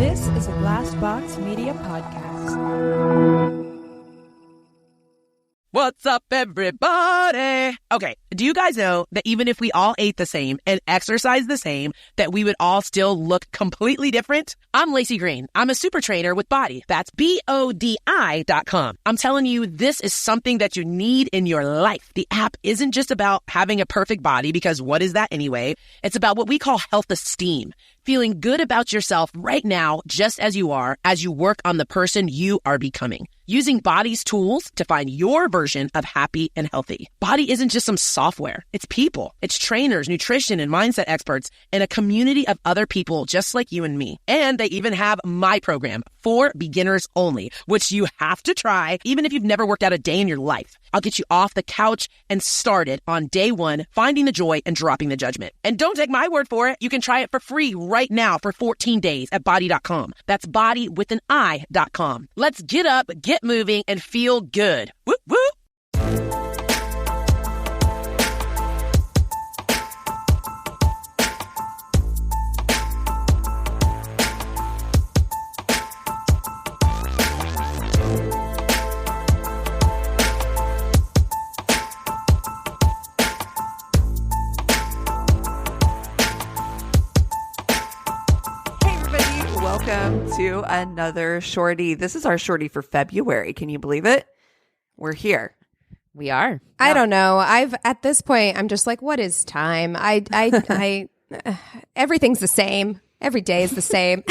This is a Glassbox Media podcast. What's up, everybody? Okay, do you guys know that even if we all ate the same and exercised the same, that we would all still look completely different? I'm Lacey Green. I'm a super trainer with Body. That's BODI.com. I'm telling you, this is something that you need in your life. The app isn't just about having a perfect body, because what is that anyway? It's about what we call health esteem. Feeling good about yourself right now, just as you are, as you work on the person you are becoming. Using Body's tools to find your version of happy and healthy. Body isn't just some software. It's people. It's trainers, nutrition, and mindset experts, and a community of other people just like you and me. And they even have my program for beginners only, which you have to try even if you've never worked out a day in your life. I'll get you off the couch and started on day one, finding the joy and dropping the judgment. And don't take my word for it. You can try it for free right now for 14 days at body.com. That's body with an I.com. Let's get up, get moving, and feel good. Whoop, whoop. Welcome to another Shorty. This is our Shorty for February. Can you believe it? We're here. We are. I don't know. At this point, I'm just like, what is time? I everything's the same. Every day is the same.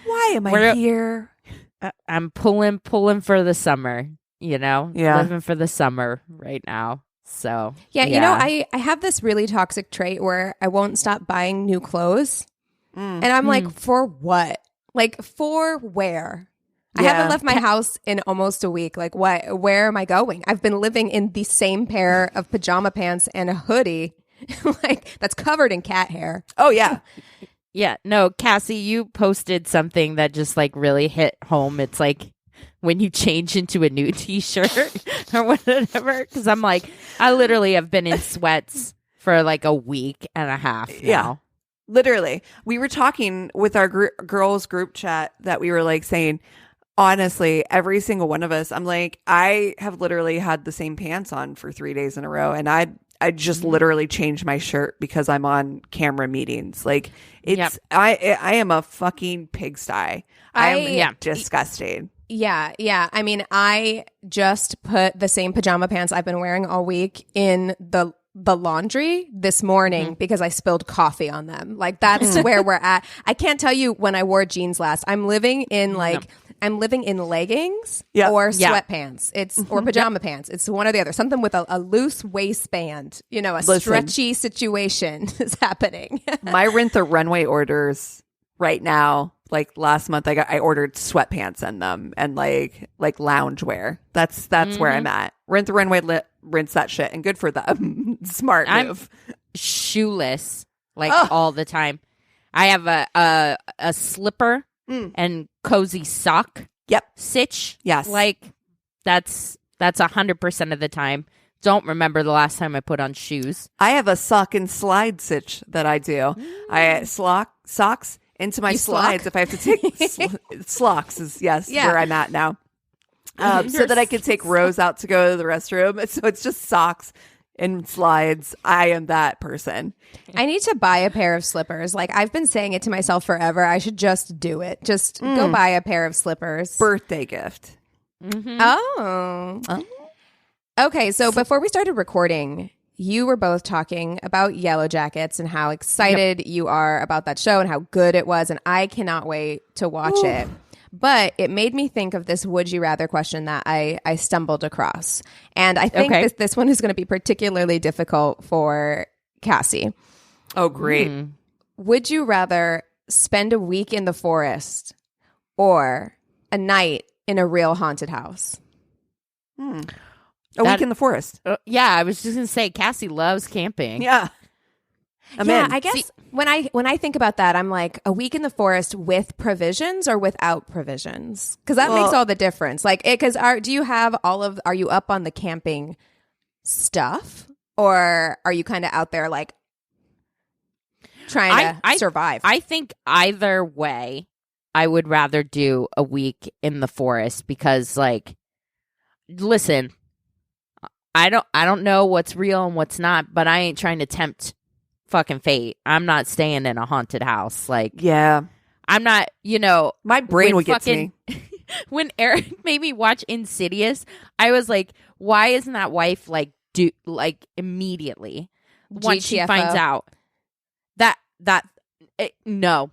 Why am I here? I'm pulling for the summer, Yeah. living for the summer right now. So, yeah. You know, I have this really toxic trait where I won't stop buying new clothes. And I'm like, for what? Like, for where? I haven't left my house in almost a week. Like, what? Where am I going? I've been living in the same pair of pajama pants and a hoodie, like that's covered in cat hair. Oh, yeah. Yeah. No, Cassie, you posted something that just like really hit home. It's like when you change into a new t-shirt or whatever. Because I'm like, I literally have been in sweats for like a week and a half now. Yeah. Literally, we were talking with our girls group chat that we were like saying, honestly, every single one of us, I'm like, I have literally had the same pants on for 3 days in a row. And I just literally changed my shirt because I'm on camera meetings. Like it's, I am a fucking pigsty. I am disgusting. Yeah. Yeah. I mean, I just put the same pajama pants I've been wearing all week in the laundry this morning because I spilled coffee on them. Like that's where we're at. I can't tell you when I wore jeans last. I'm living in I'm living in leggings or sweatpants. Or pajama pants. It's one or the other. Something with a loose waistband, stretchy situation is happening. My Rent the Runway orders right now, like last month I ordered sweatpants in them and like loungewear. That's where I'm at. Rent the Runway rinse that shit, and good for them. Smart move. I'm shoeless all the time. I have a slipper and cozy sock. Yep. Sitch. Yes. Like that's 100% of the time. Don't remember the last time I put on shoes. I have a sock and slide sitch that I do. I socks into my slides if I have to take slocks is where I'm at now. So that I can take Rose out to go to the restroom. So it's just socks and slides. I am that person. I need to buy a pair of slippers. Like I've been saying it to myself forever. I should just do it. Just go buy a pair of slippers. Birthday gift. Oh. Okay. So before we started recording, you were both talking about Yellowjackets and how excited you are about that show and how good it was. And I cannot wait to watch it. But it made me think of this would you rather question that I stumbled across. And I think this one is going to be particularly difficult for Cassie. Oh, great. Would you rather spend a week in the forest or a night in a real haunted house? A week in the forest. Yeah, I was just going to say Cassie loves camping. Yeah. I guess when I think about that, I'm like a week in the forest with provisions or without provisions, because that makes all the difference. Like, because do you have are you up on the camping stuff, or are you kind of out there like trying to survive. I think either way, I would rather do a week in the forest because, like, listen, I don't know what's real and what's not, but I ain't trying to tempt fucking fate. I'm not staying in a haunted house. Like, yeah, I'm not. You know, my brain would get to me. When Eric made me watch Insidious, I was like, why isn't that wife like immediately once she GTFO. finds out no,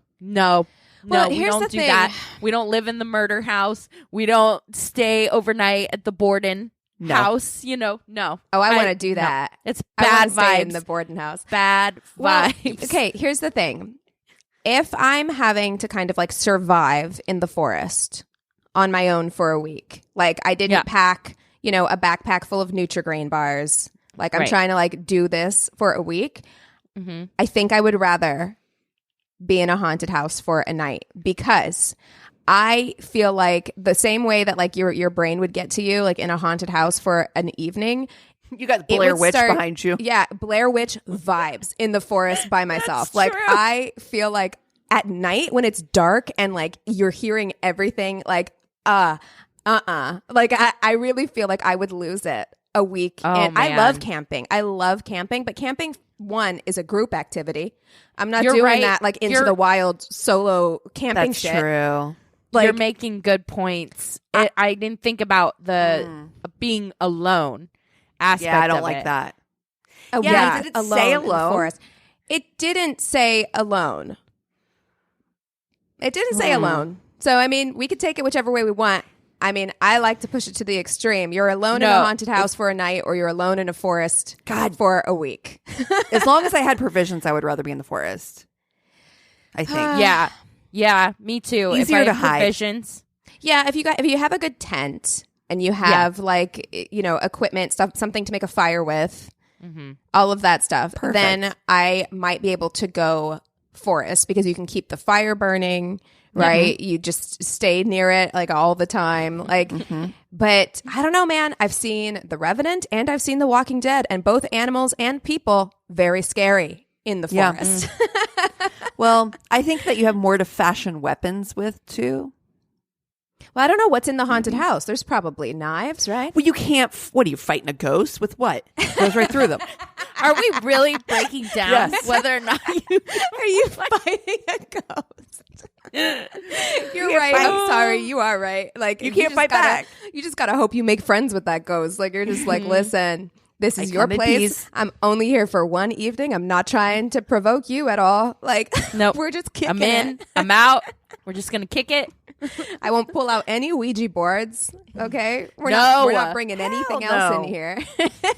Well, we here's don't the do thing. that. We don't live in the murder house. We don't stay overnight at the Borden house. You know, no. Oh, I want to do that. No. It's I bad wanna stay in vibes. the Borden house. Bad Well, vibes. okay, here's the thing. If I'm having to kind of like survive in the forest on my own for a week, like I didn't pack, you know, a backpack full of Nutri-Grain bars. Like I'm trying to like do this for a week. Mm-hmm. I think I would rather be in a haunted house for a night because I feel like the same way that like your brain would get to you like in a haunted house for an evening. You got Blair Witch behind you. Yeah, Blair Witch vibes in the forest by myself. Like true. I feel like at night when it's dark and like you're hearing everything like like I really feel like I would lose it a week. Oh, and I man. love camping. But camping one is a group activity. I'm not You're doing right. that like into You're- the wild solo camping That's shit. true. Like You're making good points. I didn't think about the being alone aspect. Yeah, I don't of like it. that. a Yeah, week did it say in the alone? forest. It didn't say alone. It didn't say alone. So I mean, we could take it whichever way we want. I mean, I like to push it to the extreme. You're alone in a haunted house for a night, or you're alone in a forest for a week. As long as I had provisions, I would rather be in the forest. I think. Yeah, me too. Easier if I to have hide. provisions. Yeah, if you have a good tent and you have like you know equipment, something to make a fire with, all of that stuff, then I might be able to go forest because you can keep the fire burning. Right. You just stay near it like all the time. Like, but I don't know, man. I've seen The Revenant and I've seen The Walking Dead, and both animals and people very scary in the Yeah. forest. Well, I think that you have more to fashion weapons with too. Well, I don't know what's in the haunted house. There's probably knives, right? Well, you can't. What are you fighting a ghost with? What goes right through them? Are we really breaking down Yes. whether or not you Are you fighting a ghost? You're right. fight- I'm sorry. You are right. Like You can't just fight gotta- back. You just gotta hope you make friends with that ghost. Like you're just like, listen, this is I your come in place. peace. I'm only here for one evening. I'm not trying to provoke you at all. Like, Nope. we're just kicking I'm in, it. I'm out. We're just gonna kick it. I won't pull out any Ouija boards. Okay, we're No. not bringing anything Hell else no. in here.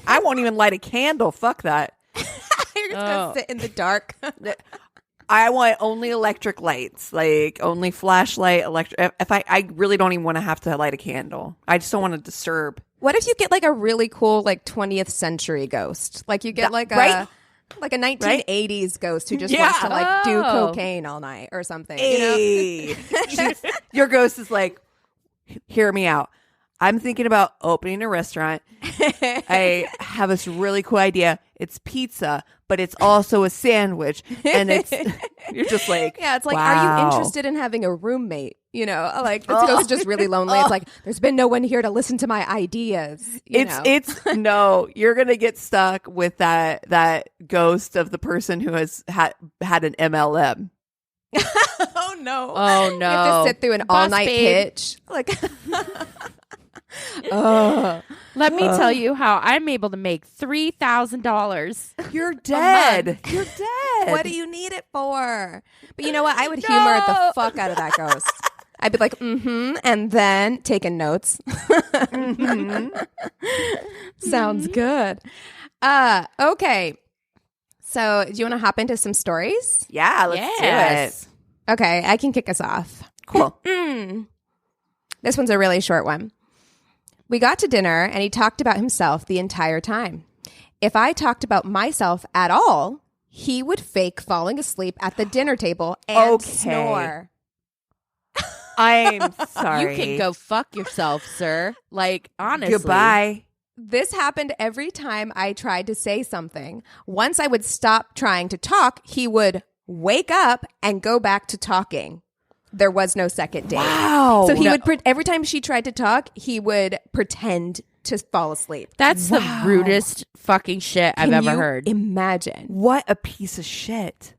I won't even light a candle. Fuck that. You're just gonna sit in the dark. I want only electric lights, like only flashlight, electric. If I really don't even want to have to light a candle. I just don't want to disturb. What if you get like a really cool like 20th century ghost? Like you get like a right? like a 1980s ghost who just Yeah. wants to like do Oh. cocaine all night or something. You know? Hey. Your ghost is like, hear me out. I'm thinking about opening a restaurant. I have this really cool idea. It's pizza, but it's also a sandwich. And it's, you're just like, Yeah, it's like, wow. are you interested in having a roommate? You know, like this ghost is just really lonely. It's like there's been no one here to listen to my ideas. You know? It's no, you're gonna get stuck with that ghost of the person who has had an MLM. oh no, Oh no. You have to sit through an Boss all night babe. pitch. Like, Let me tell you how I'm able to make $3,000. You're dead. You're dead. what do you need it for? But you know what? I would humor the fuck out of that ghost. I'd be like, and then taking notes. Sounds good. Okay. So, do you want to hop into some stories? Yeah, let's do it. Okay, I can kick us off. Cool. This one's a really short one. We got to dinner and he talked about himself the entire time. If I talked about myself at all, he would fake falling asleep at the dinner table and Okay. snore. I'm sorry. You can go fuck yourself, sir. Like, honestly. Goodbye. This happened every time I tried to say something. Once I would stop trying to talk, he would wake up, and go back to talking. There was no second date. Wow. So he would every time she tried to talk, he would pretend to fall asleep. That's the rudest fucking shit I've ever heard. Imagine. What a piece of shit.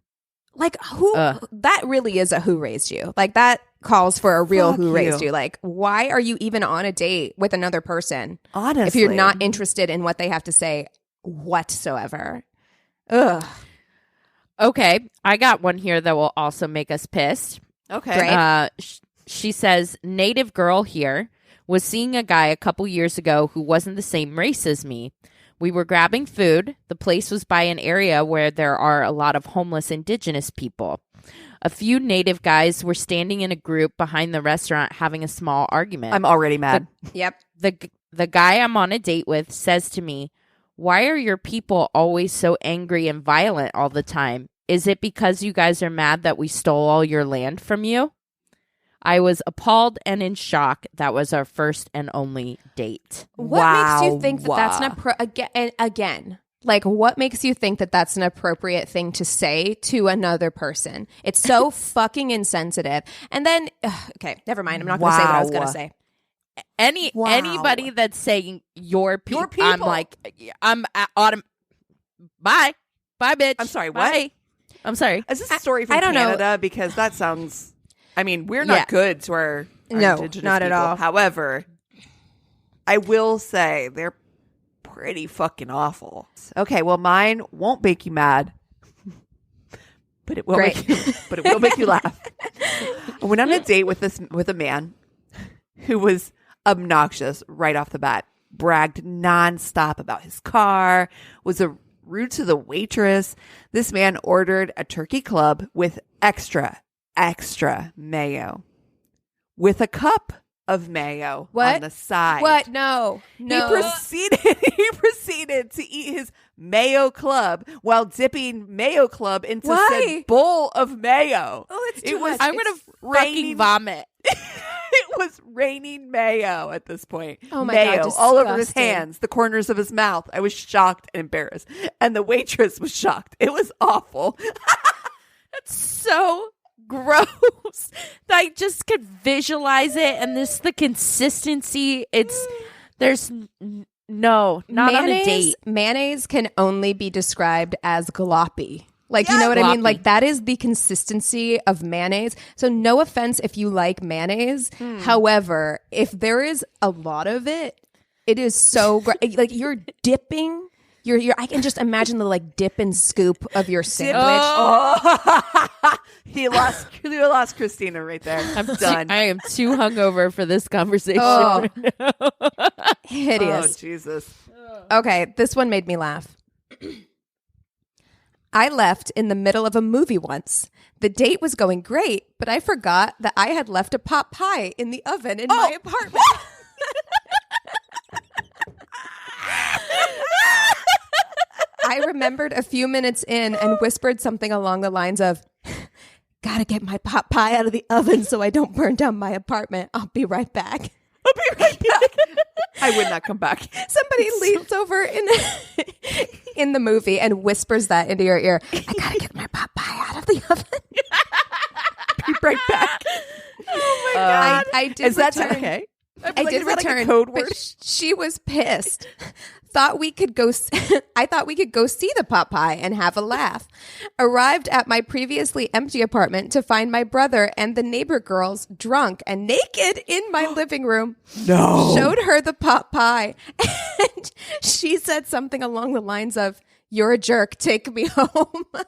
Like that really is a who raised you. Like that calls for a real who raised you. Like, why are you even on a date with another person? Honestly. If you're not interested in what they have to say whatsoever. Ugh. Okay, I got one here that will also make us pissed. Okay. Great. She says, native girl here was seeing a guy a couple years ago who wasn't the same race as me. We were grabbing food. The place was by an area where there are a lot of homeless indigenous people. A few native guys were standing in a group behind the restaurant having a small argument. I'm already mad. Yep. The guy I'm on a date with says to me, "Why are your people always so angry and violent all the time? Is it because you guys are mad that we stole all your land from you?" I was appalled and in shock. That was our first and only date. What makes you think that that's an again? Like, what makes you think that that's an appropriate thing to say to another person? It's so fucking insensitive. And then, okay, never mind. I'm not going to say what I was going to say. Anybody that's saying your people, I'm like, bye, bitch. I'm sorry, what? Bye. I'm sorry. Is this a story from I don't Canada? know. Because that sounds... I mean, we're not good to our indigenous not people. at all. However, I will say they're pretty fucking awful. Okay, well, mine won't make you mad, but it will make you laugh. I went on a date with a man who was obnoxious right off the bat. Bragged nonstop about his car. Was rude to the waitress. This man ordered a turkey club with extra mayo, with a cup of mayo on the side. What? No. He proceeded to eat his mayo club while dipping mayo club into said bowl of mayo. Oh, it's too much. I'm gonna fucking vomit. It was raining mayo at this point. Oh my mayo God, all over his disgusting. hands, the corners of his mouth. I was shocked and embarrassed, and the waitress was shocked. It was awful. That's so gross. I just could visualize it, and the consistency. There's not on a date. Mayonnaise can only be described as gloppy. Like, Yeah, you know what I mean? gloppy. Like, that is the consistency of mayonnaise. So no offense if you like mayonnaise. However, if there is a lot of it, it is so like you're dipping. I can just imagine the like dip and scoop of your sandwich. Oh. You lost Christina right there. I'm done. I am too hungover for this conversation. Oh. Right now. Hideous. Oh, Jesus. Okay, this one made me laugh. I left in the middle of a movie once. The date was going great, but I forgot that I had left a pot pie in the oven in my apartment. I remembered a few minutes in and whispered something along the lines of, "Gotta get my pot pie out of the oven so I don't burn down my apartment. I'll be right back." I would not come back. Somebody leans over in the movie and whispers that into your ear. "I gotta get my pot pie out of the oven." Be right back. Oh my God. I did Is that return. okay? I did return. Like a code word? But she was pissed. I thought we could go see the pot pie and have a laugh. Arrived at my previously empty apartment to find my brother and the neighbor girls drunk and naked in my living room. No. Showed her the pot pie, and she said something along the lines of, "You're a jerk. Take me home." You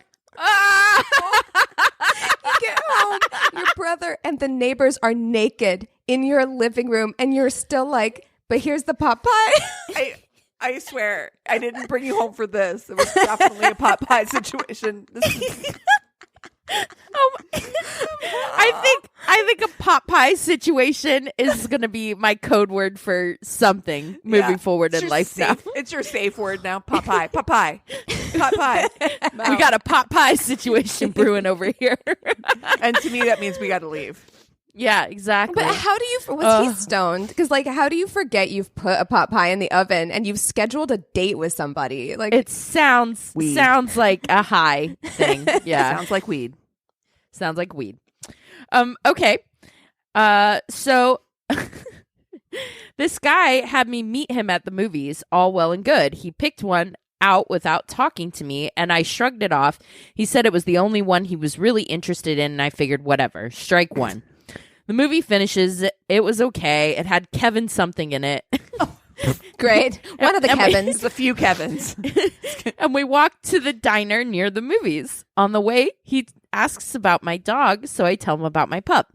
get home, your brother and the neighbors are naked in your living room, and you're still like, "But here's the pot pie." I swear, I didn't bring you home for this. It was definitely a pot pie situation. I think a pot pie situation is going to be my code word for something moving forward in life now. It's your safe word now. Pot pie. Pot pie. Pot pie. We got a pot pie situation brewing over here. And to me, that means we got to leave. Yeah, exactly. But how do you, was he stoned? Because like, how do you forget you've put a pot pie in the oven and you've scheduled a date with somebody? Like, it sounds like a high thing. Yeah. Sounds like weed. Sounds like weed. Okay. So this guy had me meet him at the movies, all well and good. He picked one out without talking to me, and I shrugged it off. He said it was the only one he was really interested in, and I figured, whatever, strike one. The movie finishes. It was okay. It had Kevin something in it. great. One of the Kevins. There's a few Kevins. And we walked to the diner near the movies. On the way, he asks about my dog, so I tell him about my pup.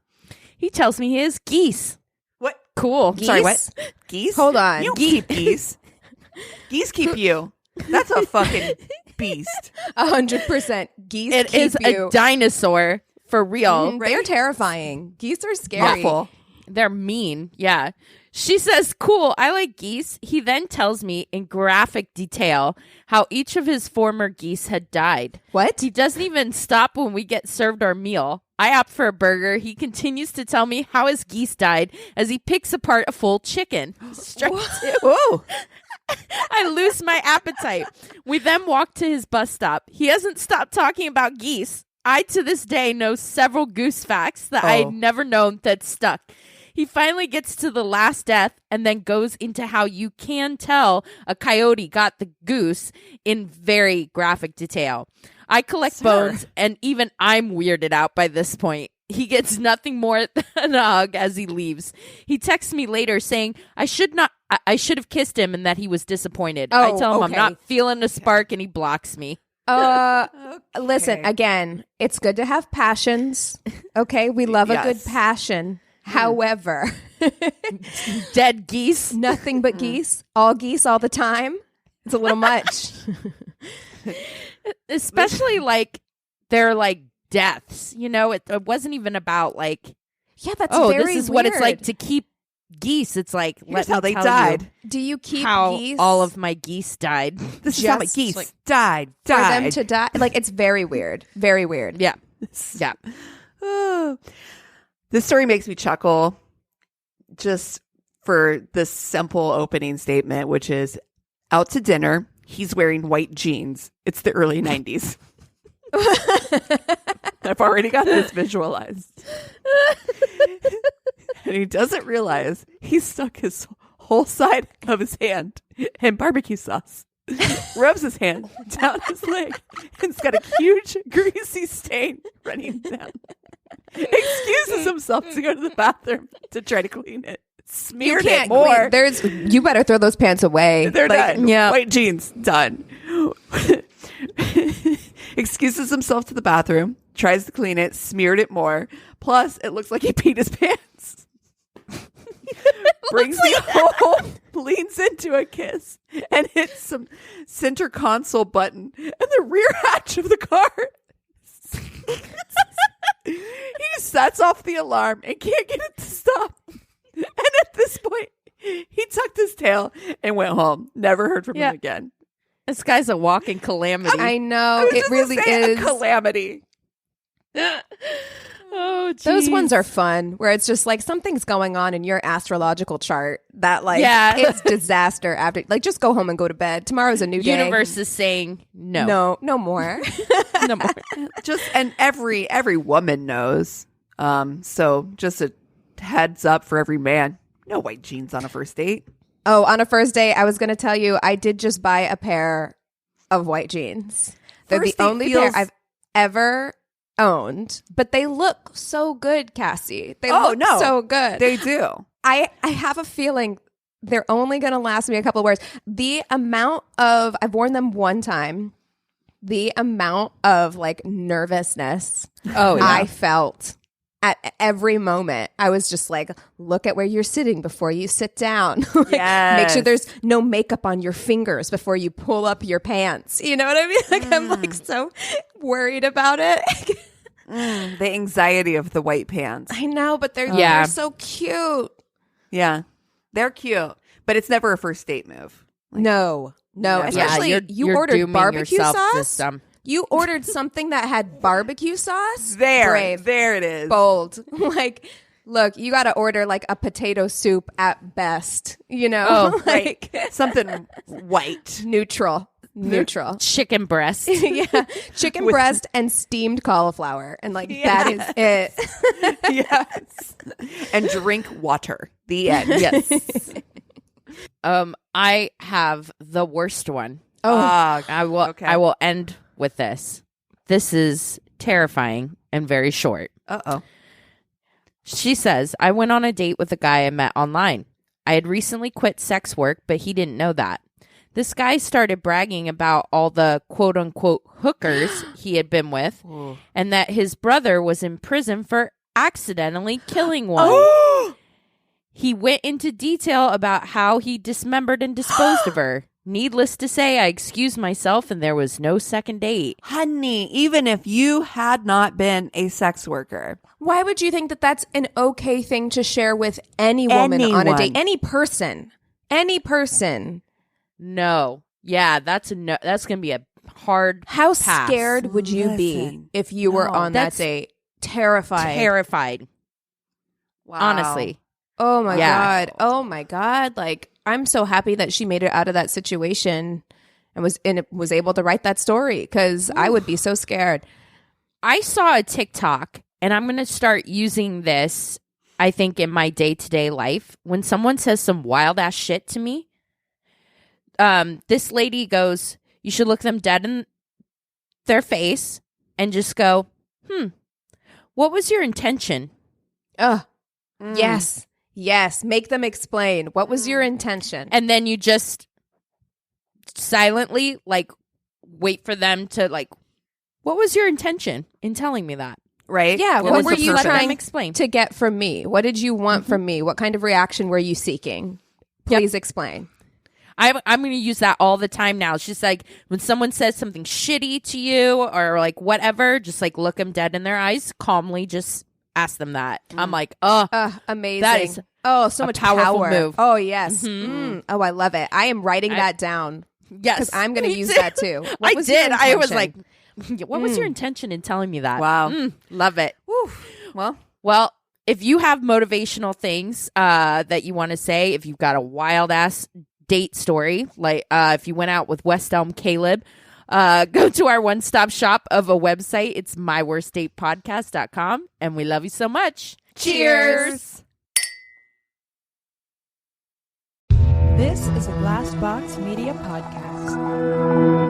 He tells me he has geese. What? Cool. Geese? Sorry, what? Geese? Hold on. You don't keep geese. Geese keep you. That's a fucking beast. 100%. Geese It keep is you. a dinosaur for real. Mhm, they're terrifying. Geese are scary. Awful. They're mean. Yeah. She says, cool, I like geese. He then tells me in graphic detail how each of his former geese had died. What? He doesn't even stop when we get served our meal. I opt for a burger. He continues to tell me how his geese died as he picks apart a full chicken. Strike two. Whoa. I lose my appetite. We then walk to his bus stop. He hasn't stopped talking about geese. I, to this day, know several goose facts that I had never known that stuck. He finally gets to the last death and then goes into how you can tell a coyote got the goose in very graphic detail. I collect bones, and even I'm weirded out by this point. He gets nothing more than a hug as he leaves. He texts me later saying I should have kissed him and that he was disappointed. I tell him I'm not feeling a spark, and he blocks me. Listen, again, it's good to have passions. Okay, we love a good passion. However, dead geese, nothing but geese, all the time. It's a little much. Especially like they're like deaths, you know, it wasn't even about like, that's very this is weird. what it's like to keep geese. It's like, Here's how they died. Do you keep how geese? all of my geese died. This is how my geese like, died. For them to die? Like, it's very weird. Very weird. Yeah. Yeah. This story makes me chuckle just for this simple opening statement, which is out to dinner. He's wearing white jeans. It's the early 90s. I've already got this visualized. And he doesn't realize he stuck his whole side of his hand in barbecue sauce. Rubs his hand down his leg and it's got a huge greasy stain running down. Excuses himself to go to the bathroom to try to clean it. Smeared it more. You better throw those pants away. They're done. Yeah. White jeans, done. Excuses himself to the bathroom, tries to clean it, smeared it more. Plus, it looks like he peed his pants. Brings me home, leans into a kiss, and hits some center console button and the rear hatch of the car. He sets off the alarm and can't get it to stop. And at this point, he tucked his tail and went home. Never heard from him again. This guy's a walking calamity. I know. It really is a calamity. Oh, geez. Those ones are fun, where it's just like something's going on in your astrological chart that like it's disaster after. Like, just go home and go to bed. Tomorrow's a new day. Universe is saying no more. no more. And every woman knows. So just a heads up for every man. No white jeans on a first date. Oh, on a first date, I was going to tell you, I did just buy a pair of white jeans. They're the only pair I've ever owned, but they look so good, Cassie. They look so good. They do. I have a feeling they're only going to last me a couple of wears. The amount of, I've worn them one time, the amount of like nervousness I felt at every moment. I was just like, look at where you're sitting before you sit down. Make sure there's no makeup on your fingers before you pull up your pants. You know what I mean? Like, I'm like so worried about it. The anxiety of the white pants. I know, but they're so cute. Yeah, they're cute, but it's never a first date move. Like, no. Especially you ordered barbecue sauce. You ordered something that had barbecue sauce. There it is. Bold. Like, Look, you got to order like a potato soup at best, you know? Oh, like something white. neutral. Chicken breast. Yeah. Chicken breast and steamed cauliflower. And like that is it. Yes. And drink water. The end. Yes. I have the worst one. I will end with this. This is terrifying and very short. Uh-oh. She says, I went on a date with a guy I met online. I had recently quit sex work, but he didn't know that. This guy started bragging about all the quote-unquote hookers he had been with and that his brother was in prison for accidentally killing one. He went into detail about how he dismembered and disposed of her. Needless to say, I excused myself and there was no second date. Honey, even if you had not been a sex worker. Why would you think that that's an okay thing to share with any woman on a date? Any person. No. Yeah, that's going to be a hard How pass. scared would you be if you were on that date? Terrified. Wow. Honestly. Oh my God. Oh my God. Like, I'm so happy that she made it out of that situation and was able to write that story because I would be so scared. I saw a TikTok and I'm going to start using this, I think, in my day-to-day life. When someone says some wild ass shit to me, this lady goes, you should look them dead in their face and just go, what was your intention? Yes. Make them explain. What was your intention? And then you just silently, like, wait for them to, like, what was your intention in telling me that? Right? Yeah. What What was were the you purpose? trying Explain. to get from me? What did you want from me? What kind of reaction were you seeking? Please explain. I'm going to use that all the time now. It's just like when someone says something shitty to you or like whatever, just like look them dead in their eyes, calmly just ask them that. I'm like, Amazing. that is so much powerful power. move. Oh, yes. Oh, I love it. I am writing that down. yes. Because I'm going to Me use too. that too. What I was your did. I was intention? like, what was your intention in telling me that? Wow. Love it. Well, if you have motivational things that you want to say, if you've got a wild ass date story, like if you went out with West Elm Caleb, go to our one-stop shop of a website. It's myworstdatepodcast.com, and we love you so much. Cheers. This is a Glass Box Media Podcast.